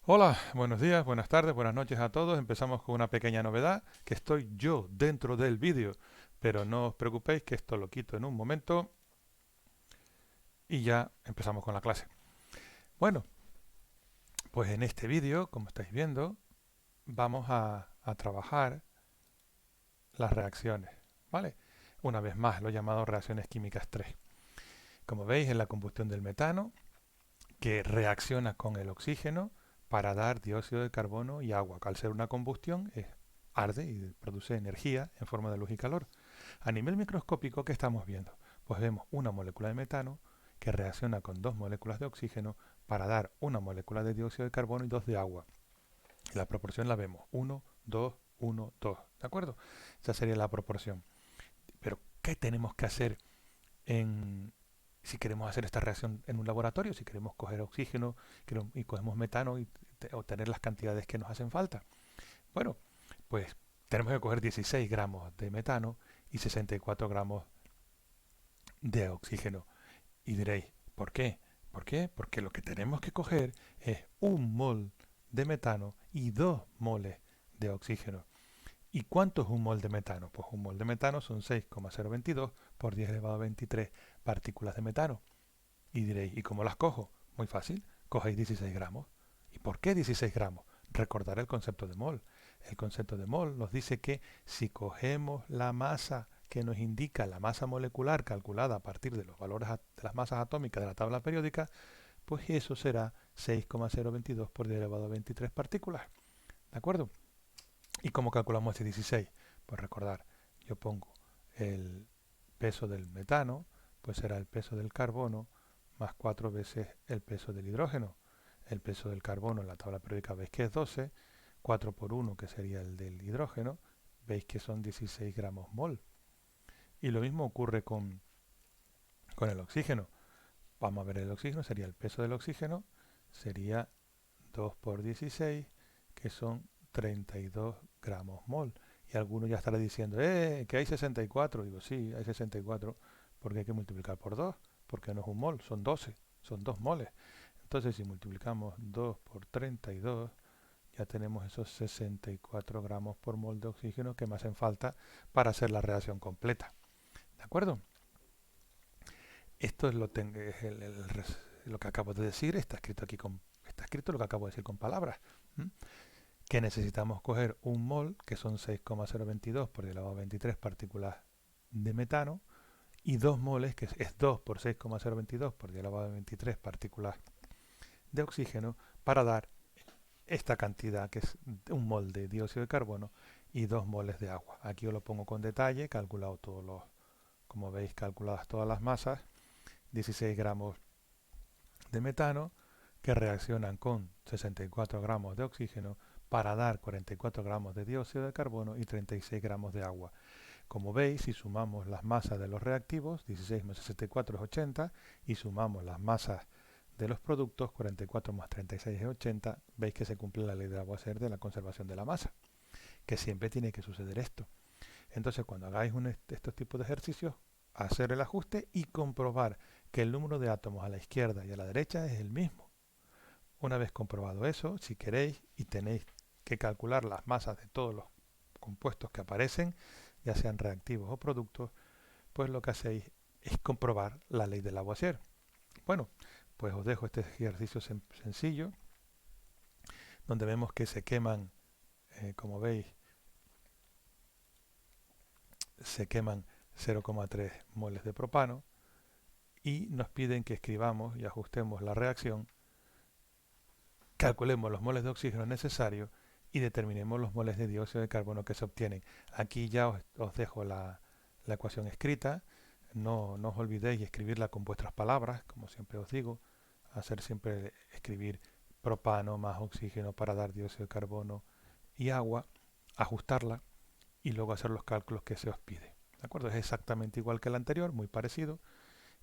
Hola, buenos días, buenas tardes, buenas noches a todos. Empezamos con una pequeña novedad, que estoy yo dentro del vídeo, pero no os preocupéis que esto lo quito en un momento y ya empezamos con la clase. Bueno, pues en este vídeo, como estáis viendo, vamos a trabajar las reacciones, ¿vale? Una vez más, lo llamado reacciones químicas 3. Como veis, es la combustión del metano que reacciona con el oxígeno para dar dióxido de carbono y agua, que al ser una combustión arde y produce energía en forma de luz y calor. A nivel microscópico, ¿qué estamos viendo? Pues vemos una molécula de metano que reacciona con dos moléculas de oxígeno para dar una molécula de dióxido de carbono y dos de agua. Y la proporción la vemos, 1, 2, 1, 2. ¿De acuerdo? Esa sería la proporción. Pero, ¿qué tenemos que hacer en, si queremos hacer esta reacción en un laboratorio? Si queremos coger oxígeno y cogemos metano y obtener las cantidades que nos hacen falta. Bueno, pues tenemos que coger 16 gramos de metano y 64 gramos de oxígeno. Y diréis, ¿por qué? ¿Por qué? Porque lo que tenemos que coger es un mol de metano y 2 moles de oxígeno. ¿Y cuánto es un mol de metano? Pues un mol de metano son 6,022 por 10 elevado a 23 partículas de metano. Y diréis, ¿y cómo las cojo? Muy fácil, cogéis 16 gramos. ¿Y por qué 16 gramos? Recordar el concepto de mol. El concepto de mol nos dice que si cogemos la masa que nos indica la masa molecular calculada a partir de los valores de las masas atómicas de la tabla periódica, pues eso será 6,022 por 10 elevado a 23 partículas. ¿De acuerdo? ¿Y cómo calculamos este 16? Pues recordar, yo pongo el peso del metano, pues será el peso del carbono más 4 veces el peso del hidrógeno. El peso del carbono en la tabla periódica veis que es 12, 4 por 1 que sería el del hidrógeno, veis que son 16 gramos mol. Y lo mismo ocurre con el oxígeno. Vamos a ver el oxígeno, sería el peso del oxígeno, sería 2 por 16, que son 32 gramos mol. Y alguno ya estará diciendo, que hay 64. Digo, sí, hay 64, porque hay que multiplicar por 2, porque no es un mol, son 12, son 2 moles. Entonces, si multiplicamos 2 por 32, ya tenemos esos 64 gramos por mol de oxígeno que me hacen falta para hacer la reacción completa. ¿De acuerdo? Esto es lo que acabo de decir, está escrito aquí está escrito lo que acabo de decir con palabras. ¿M? Que necesitamos coger un mol, que son 6,022 por 10 elevado a 23 partículas de metano, y 2 moles, que es 2 por 6,022 por 10 elevado a 23 partículas de oxígeno, para dar esta cantidad, que es un mol de dióxido de carbono y 2 moles de agua. Aquí os lo pongo con detalle, calculado todos los, como veis, calculadas todas las masas, 16 gramos de metano, que reaccionan con 64 gramos de oxígeno para dar 44 gramos de dióxido de carbono y 36 gramos de agua. Como veis, si sumamos las masas de los reactivos, 16 más 64 es 80, y sumamos las masas de los productos, 44 más 36 es 80, veis que se cumple la ley de Lavoisier de la conservación de la masa, que siempre tiene que suceder esto. Entonces, cuando hagáis estos tipos de ejercicios, hacer el ajuste y comprobar que el número de átomos a la izquierda y a la derecha es el mismo. Una vez comprobado eso, si queréis y tenéis que calcular las masas de todos los compuestos que aparecen, ya sean reactivos o productos, pues lo que hacéis es comprobar la ley de Lavoisier. Bueno, pues os dejo este ejercicio sencillo, donde vemos que se queman, como veis, se queman 0,3 moles de propano y nos piden que escribamos y ajustemos la reacción, calculemos los moles de oxígeno necesarios y determinemos los moles de dióxido de carbono que se obtienen. Aquí ya os dejo la ecuación escrita. No os olvidéis escribirla con vuestras palabras, como siempre os digo, hacer siempre escribir propano más oxígeno para dar dióxido de carbono y agua, ajustarla y luego hacer los cálculos que se os pide. ¿De acuerdo? Es exactamente igual que el anterior, muy parecido,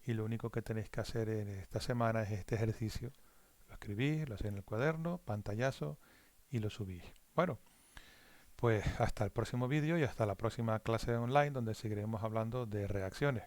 y lo único que tenéis que hacer en esta semana es este ejercicio. Lo escribís, lo hacéis en el cuaderno, pantallazo y lo subís. Bueno, pues hasta el próximo vídeo y hasta la próxima clase online donde seguiremos hablando de reacciones.